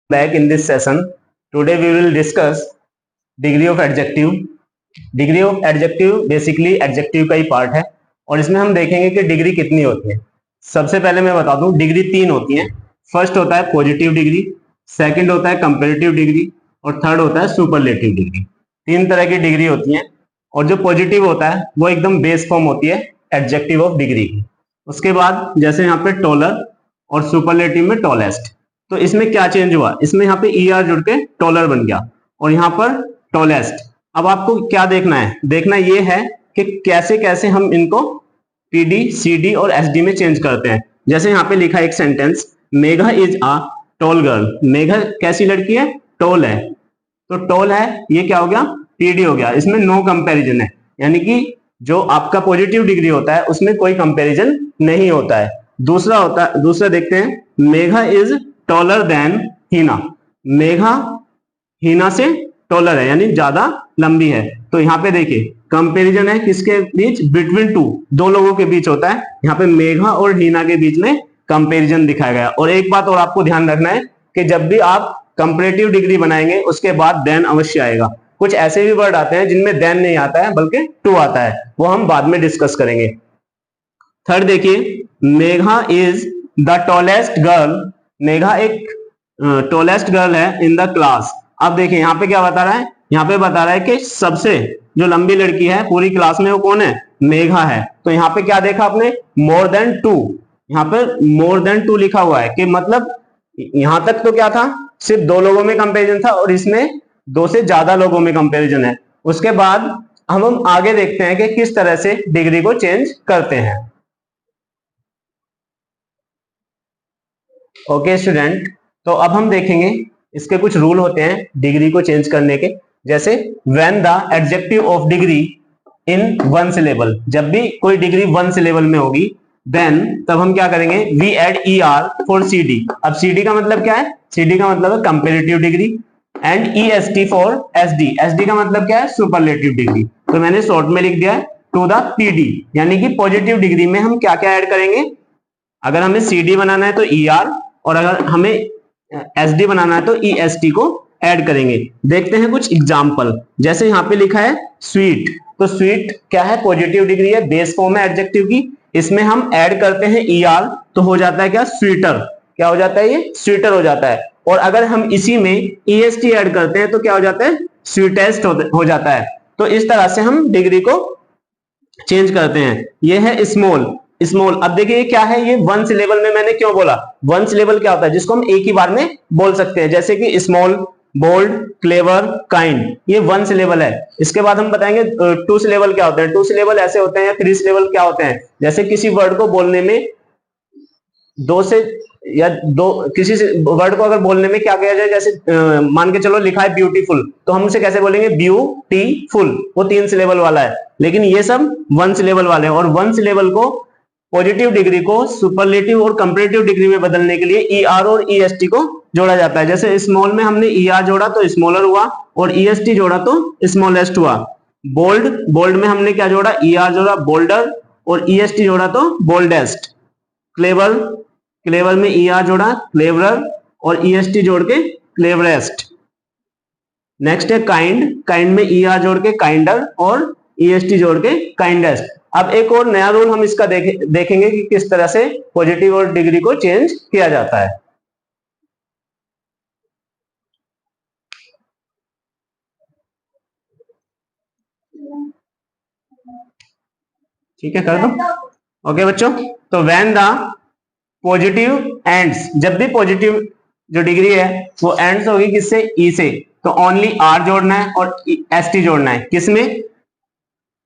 back in this session. Today we will discuss degree of adjective. Degree of adjective basically adjective का ही part है और इसमें हम देखेंगे कि डिग्री कितनी होती है। सबसे पहले मैं बता दूं, डिग्री तीन होती है। फर्स्ट होता है पॉजिटिव डिग्री, सेकंड होता है कंपैरेटिव डिग्री और थर्ड होता है सुपरलेटिव डिग्री। तीन तरह की डिग्री होती है और जो पॉजिटिव होता है वो एकदम बेस फॉर्म होती है एडजेक्टिव ऑफ डिग्री की। उसके बाद जैसे यहाँ पे टॉलर और सुपरलेटिव में टॉलेस्ट, तो इसमें क्या चेंज हुआ, इसमें यहाँ पे ER जुड़ के टॉलर बन गया और यहाँ पर टॉलेस्ट। अब आपको क्या देखना है, देखना ये है कि कैसे कैसे हम इनको PD, CD और SD में चेंज करते हैं। जैसे यहाँ पे लिखा है एक sentence, Megha is a tall girl. Megha कैसी लड़की है, टॉल है, तो टॉल है ये क्या हो गया, PD हो गया। इसमें नो कंपैरिजन है, यानी कि जो आपका पॉजिटिव डिग्री होता है उसमें कोई कंपैरिजन नहीं होता है। दूसरा देखते हैं, मेघा इज टॉलर देन हीना। मेघा हीना से टॉलर है, यानी ज्यादा लंबी है। तो यहाँ पे देखिए कंपैरिजन है किसके बीच, बिटवीन टू, दो लोगों के बीच होता है। यहाँ पे मेघा और हीना के बीच में कंपैरिजन दिखाया गया। और एक बात और आपको ध्यान रखना है कि जब भी आप कंपैरेटिव डिग्री बनाएंगे उसके बाद देन अवश्य आएगा। कुछ ऐसे भी वर्ड आते हैं जिनमें देन नहीं आता है बल्कि टू आता है, वो हम बाद में डिस्कस करेंगे। थर्ड देखिए, Megha is the tallest girl. Megha एक टॉलेस्ट गर्ल है इन द क्लास। अब देखिए यहाँ पे क्या बता रहा है, यहाँ पे बता रहा है कि सबसे जो लंबी लड़की है पूरी क्लास में वो कौन है, मेघा है। तो यहाँ पे क्या देखा आपने, मोर देन टू। यहाँ पे मोर देन टू लिखा हुआ है कि मतलब यहां तक तो क्या था, सिर्फ दो लोगों में कंपैरिजन था और इसमें दो से ज्यादा लोगों में कंपैरिजन है। उसके बाद हम आगे देखते हैं कि किस तरह से डिग्री को चेंज करते हैं। ओके स्टूडेंट, तो अब हम देखेंगे इसके कुछ रूल होते हैं डिग्री को चेंज करने के। जैसे when the adjective of degree in one syllable, जब भी कोई डिग्री वन सिलेबल में होगी देन तब हम क्या करेंगे, we add ER for CD। अब CD का मतलब क्या है, CD का मतलब है comparative degree, and EST for SD। SD का मतलब क्या है, सुपरलेटिव डिग्री। तो मैंने शॉर्ट में लिख दिया है टू द PD, यानी कि पॉजिटिव डिग्री में हम क्या क्या ऐड करेंगे। अगर हमें CD बनाना है तो ER, और अगर हमें SD बनाना है तो EST को ऐड करेंगे। देखते हैं कुछ एग्जाम्पल। जैसे यहाँ पे लिखा है स्वीट, तो स्वीट क्या है, पॉजिटिव डिग्री है, बेस फॉर्म है एडजेक्टिव की। इसमें हम ऐड करते हैं ER तो हो जाता है क्या, स्वीटर। क्या हो जाता है, ये स्वीटर हो जाता है। और अगर हम इसी में EST ऐड करते हैं तो क्या हो जाता है, स्वीटेस्ट हो जाता है। तो इस तरह से हम डिग्री को चेंज करते हैं। ये है स्मॉल। स्मॉल, अब देखिए ये क्या है, ये वन सिलेबल में मैंने क्यों बोला, वन सिलेबल क्या होता है, जिसको हम एक ही बार में बोल सकते हैं। जैसे कि स्मॉल, बोल्ड, क्लेवर, काइंड, ये वन सिलेबल है। इसके बाद हम बताएंगे टू सिलेबल क्या होते हैं। टू सिलेबल ऐसे होते हैं, या थ्री सिलेबल क्या होते हैं, जैसे किसी वर्ड को बोलने में दो से या दो, किसी से वर्ड को अगर बोलने में क्या किया जाए, जैसे मान के चलो लिखा है ब्यूटीफुल, तो हम उसे कैसे बोलेंगे, ब्यूटीफुल, वो तीन सिलेबल वाला है। लेकिन ये सब वन सिलेबल वाले हैं। और वन सिलेबल को, पॉजिटिव डिग्री को सुपरलेटिव और कंपैरेटिव डिग्री में बदलने के लिए ER और EST को जोड़ा जाता है। जैसे स्मॉल में हमने ER जोड़ा तो स्मॉलर हुआ, और EST जोड़ा तो स्मॉलेस्ट हुआ। बोल्ड, बोल्ड में हमने क्या जोड़ा, ER जोड़ा, बोल्डर, और EST जोड़ा तो बोल्डेस्ट। क्लेवर, क्लेवर में ER जोड़ा, क्लेवरर, और EST जोड़ के क्लेवरेस्ट। नेक्स्ट है काइंड, काइंड में ER जोड़ के काइंडर, और EST जोड़ के काइंडेस्ट। अब एक और नया रूल हम इसका देखेंगे कि किस तरह से पॉजिटिव और डिग्री को चेंज किया जाता है। ठीक है, कर दो। ओके बच्चों, तो व्हेन द पॉजिटिव एंड्स, जब भी पॉजिटिव जो डिग्री है वो एंड्स होगी किससे, ई से, तो ओनली R जोड़ना है और ST जोड़ना है। किसमें,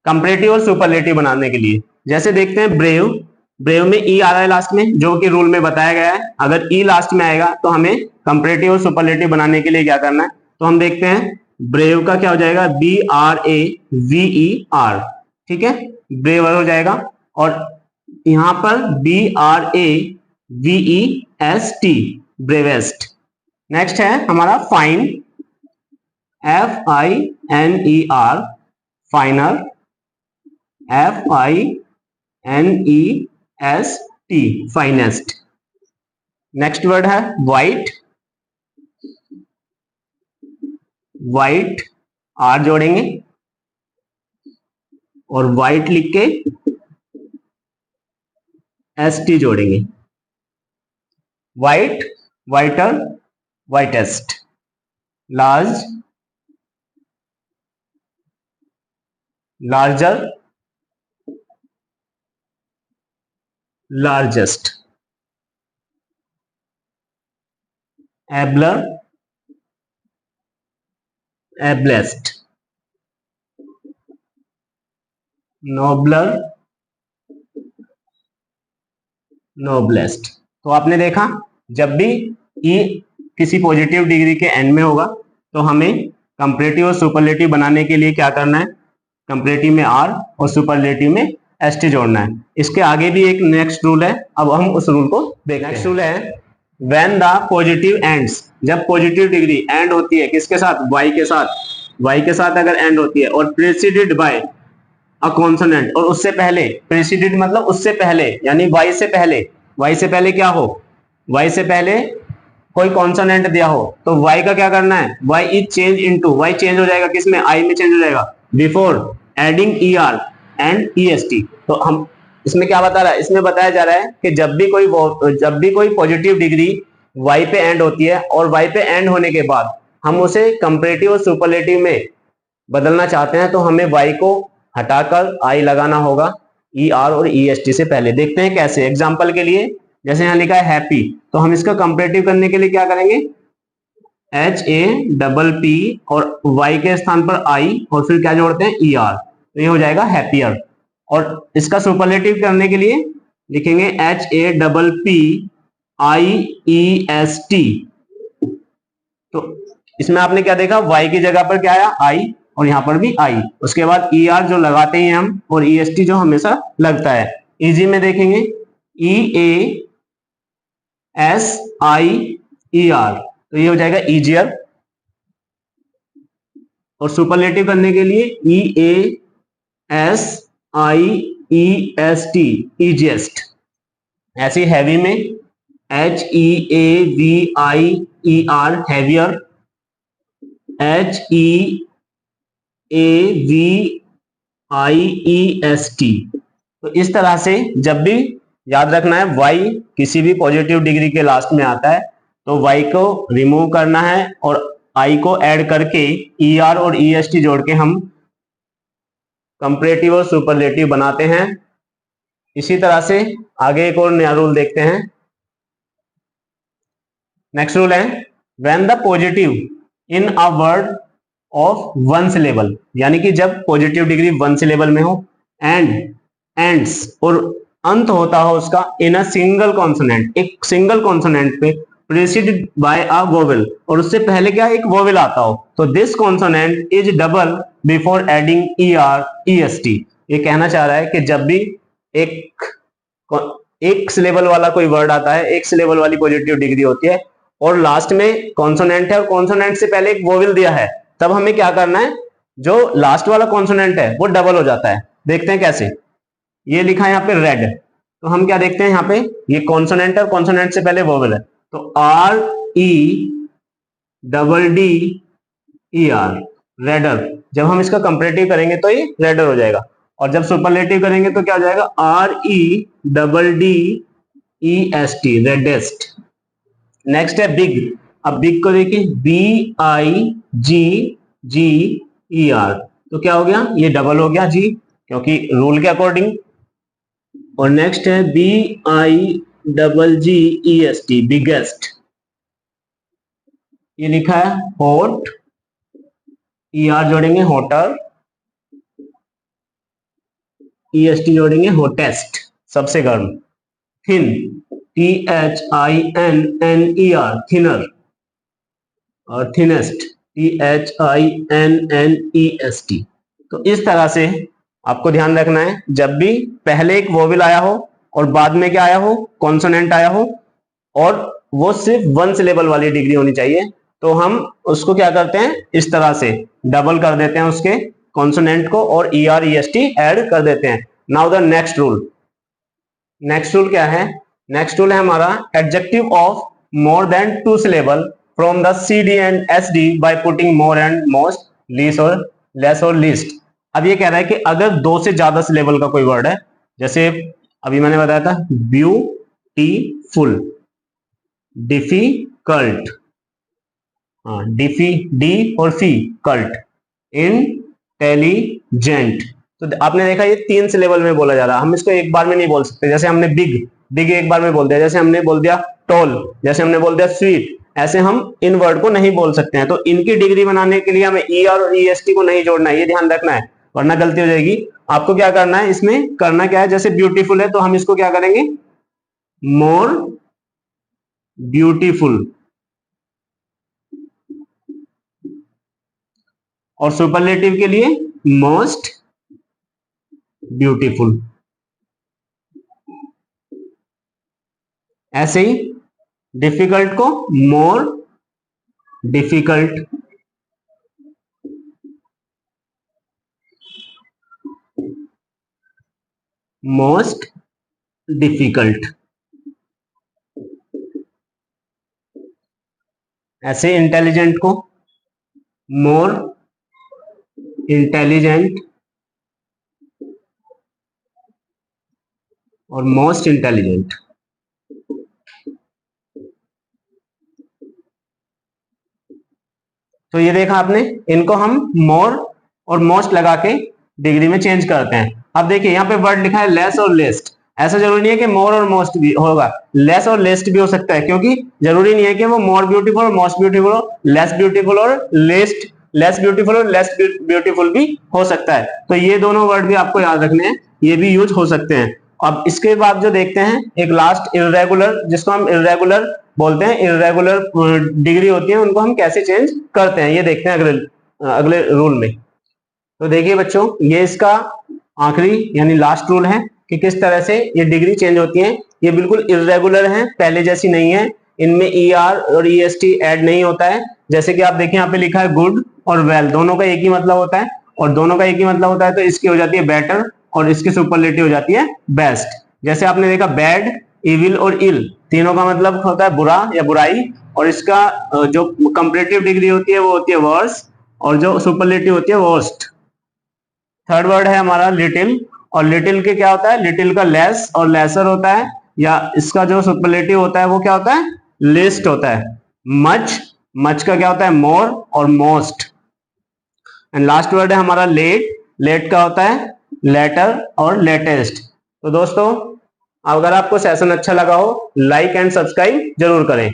कंपैरेटिव और सुपरलेटिव बनाने के लिए। जैसे देखते हैं ब्रेव, ब्रेव में E आ रहा है लास्ट में, जो कि रूल में बताया गया है। अगर E लास्ट में आएगा तो हमें कंपैरेटिव और सुपरलेटिव बनाने के लिए क्या करना है, तो हम देखते हैं ब्रेव का क्या हो जाएगा, BRAVER। ठीक है, ब्रेवर हो जाएगा। और यहां पर BRAVEST, ब्रेवेस्ट। नेक्स्ट है हमारा fine, FINER, finer, FINEST, finest. Next word है व्हाइट, वाइट आर जोड़ेंगे और वाइट लिख के एस टी जोड़ेंगे। White, whiter, whitest, large, larger, largest, abler, ablest, nobler, noblest. तो आपने देखा जब भी ई किसी पॉजिटिव डिग्री के एंड में होगा तो हमें कंपैरेटिव और सुपरलेटिव बनाने के लिए क्या करना है, कंपैरेटिव में आर और सुपरलेटिव में एस टी जोड़ना है। इसके आगे भी एक नेक्स्ट रूल है, अब हम उस रूल को देखते हैं। नेक्स्ट रूल है व्हेन द पॉजिटिव एंड्स, जब पॉजिटिव डिग्री एंड होती है किसके साथ, वाई के साथ, वाई के साथ अगर एंड होती है और प्रेसिडेड बाय अ कॉन्सोनेंट, और उससे पहले, प्रेसिडेड मतलब उससे पहले, यानी वाई से पहले, वाई से पहले क्या हो, वाई से पहले कोई कॉन्सोनेंट दिया हो तो वाई का क्या करना है, Y is change into, Y चेंज हो जाएगा किसमें, आई में चेंज हो जाएगा before adding E R and E S T. तो हम इसमें क्या बता रहा है, इसमें बताया जा रहा है कि जब भी कोई पॉजिटिव डिग्री वाई पे एंड होती है और वाई पे एंड होने के बाद हम उसे कंपैरेटिव और सुपरलेटिव में बदलना चाहते हैं तो हमें वाई को हटाकर आई लगाना होगा ई आर और ई एस टी से पहले। देखते हैं कैसे। एग्जाम्पल के लिए जैसे यहाँ लिखा है हैप्पी, तो हम इसका कंपैरेटिव करने के लिए क्या करेंगे, एच ए डबल पी और वाई के स्थान पर आई और फिर क्या जोड़ते हैं, ई आर, तो ये हो जाएगा हैप्पियर। और इसका सुपरलेटिव करने के लिए लिखेंगे H A double P I E S T. तो इसमें आपने क्या देखा, वाई की जगह पर क्या आया, आई, और यहां पर भी आई, उसके बाद ई आर जो लगाते हैं हम और ई एस टी जो हमेशा लगता है। इजी में देखेंगे ई A S I E are, तो ये हो जाएगा इजियर। और सुपरलेटिव करने के लिए E A S I E S T, easiest. ऐसे हैवी में H E A V I E R, heavier, H E A V I E S T. तो इस तरह से जब भी याद रखना है वाई किसी भी पॉजिटिव डिग्री के लास्ट में आता है तो वाई को रिमूव करना है और आई को ऐड करके ई आर और ई एस टी जोड़ के हम कंपैरेटिव और सुपरलेटिव बनाते हैं। इसी तरह से आगे एक और नया रूल देखते हैं। नेक्स्ट रूल है when the positive in a word of one syllable, यानी कि जब पॉजिटिव डिग्री वन सिलेबल में हो एंड एंड्स और अंत होता हो उसका इन अ सिंगल कॉन्सोनेंट, एक सिंगल कॉन्सोनेंट पे प्रेसिडेड बाय अ वोवेल, और उससे पहले क्या एक वोवेल आता हो, तो this consonant is double before adding E R E S T. ये कहना चाह रहा है कि जब भी एक सिलेबल वाला कोई वर्ड आता है, एक सिलेबल वाली पॉजिटिव डिग्री होती है और लास्ट में कॉन्सोनेंट है और कॉन्सोनेंट से पहले एक वोवेल दिया है, तब हमें क्या करना है, जो लास्ट वाला कॉन्सोनेंट है वो डबल हो जाता है। देखते हैं कैसे। ये लिखा है यहाँ पे रेड, तो हम क्या देखते हैं यहाँ पे, ये कॉन्सोनेंट है और कॉन्सोनेंट से पहले वोवेल है, तो are E double D E R, raider. जब हम इसका कंपैरेटिव करेंगे तो ये रेडर हो जाएगा, और जब सुपरलेटिव करेंगे तो क्या हो जाएगा, R E double D E S T, reddest. Next है बिग। अब बिग को देखिए B I ji ji E R, तो क्या हो गया, ये डबल हो गया जी क्योंकि रूल के अकॉर्डिंग। और नेक्स्ट है B I double G E S T, biggest. ये लिखा है हॉट, ई आर जोड़ेंगे होटर, ई एस टी जोड़ेंगे होटेस्ट, सबसे गर्म। Thin, T H I N N E R, thinner. और thinnest, T H I N N E S T. तो इस तरह से आपको ध्यान रखना है, जब भी पहले एक वोवेल आया हो और बाद में क्या आया हो, कॉन्सोनेंट आया हो, और वो सिर्फ वन सिलेबल वाली डिग्री होनी चाहिए, तो हम उसको क्या करते हैं, इस तरह से डबल कर देते हैं उसके कॉन्सोनेंट को और E R E S T add कर देते हैं। Now the next rule. Next rule क्या है, नेक्स्ट रूल है हमारा adjective of more than two syllable from the CD and SD by putting more and most, less और least. अब ये कह रहा है कि अगर 2 से ज्यादा सिलेबल का कोई वर्ड है, जैसे अभी मैंने बताया था ब्यूटीफुल, डिफिकल्ट, डी और फी कल्ट, इंटेलिजेंट। तो आपने देखा ये 3 सिलेबल में बोला जा रहा है, हम इसको एक बार में नहीं बोल सकते। जैसे हमने बिग एक बार में बोल दिया, जैसे हमने बोल दिया टॉल, जैसे हमने बोल दिया स्वीट, ऐसे हम इन वर्ड को नहीं बोल सकते हैं। तो इनकी डिग्री बनाने के लिए हमें ER और EST को नहीं जोड़ना है, ये ध्यान रखना है, वरना गलती हो जाएगी। आपको क्या करना है, इसमें करना क्या है, जैसे ब्यूटीफुल है तो हम इसको क्या करेंगे, मोर ब्यूटीफुल, और सुपरलेटिव के लिए मोस्ट ब्यूटीफुल। ऐसे ही डिफिकल्ट को मोर डिफिकल्ट, मोस्ट डिफिकल्ट। ऐसे इंटेलिजेंट को मोर इंटेलिजेंट और मोस्ट इंटेलिजेंट। तो ये देखा आपने, इनको हम मोर और मोस्ट लगा के डिग्री में चेंज करते हैं। अब देखिए यहाँ पे वर्ड लिखा है लेस और लेस्ट। ऐसा जरूरी नहीं है कि मोर और मोस्ट भी होगा, लेस और लेस्ट भी हो सकता है, क्योंकि जरूरी नहीं है कि वो मोर ब्यूटीफुल और मोस्ट ब्यूटीफुल हो, लेस ब्यूटीफुल और लेस ब्यूटीफुल और लेस ब्यूटीफुल भी हो सकता है। तो ये दोनों वर्ड भी आपको याद रखने हैं, ये भी यूज हो सकते हैं। अब इसके बाद जो देखते हैं एक लास्ट इर्रेगुलर, जिसको हम इर्रेगुलर बोलते हैं, इर्रेगुलर डिग्री होती है, उनको हम कैसे चेंज करते हैं ये देखते हैं अगले रूल में। तो देखिए बच्चों, ये इसका आखिरी यानी लास्ट रूल है कि किस तरह से ये डिग्री चेंज होती है। ये बिल्कुल इर्रेगुलर है, पहले जैसी नहीं है, इनमें ER और EST ऐड नहीं होता है। जैसे कि आप देखिए यहाँ पे लिखा है गुड और वेल, दोनों का एक ही मतलब होता है, और दोनों का एक ही मतलब होता है तो इसकी हो जाती है बेटर और इसकी सुपरलेटिव हो जाती है बेस्ट। जैसे आपने देखा बैड, इविल और इल, तीनों का मतलब होता है बुरा या बुराई, और इसका जो कंपैरेटिव डिग्री होती है वो होती है वर्स, और जो सुपरलेटिव होती है वर्स्ट। थर्ड वर्ड है हमारा लिटिल, और लिटिल के क्या होता है, लिटिल का लेस और लेसर होता है, या इसका जो सुपरलेटिव होता है वो क्या होता है, लिस्ट होता है। मच का क्या होता है, मोर और मोस्ट। एंड लास्ट वर्ड है हमारा लेट का होता है लेटर और लेटेस्ट। तो दोस्तों, अगर आपको सेशन अच्छा लगा हो, लाइक एंड सब्सक्राइब जरूर करें।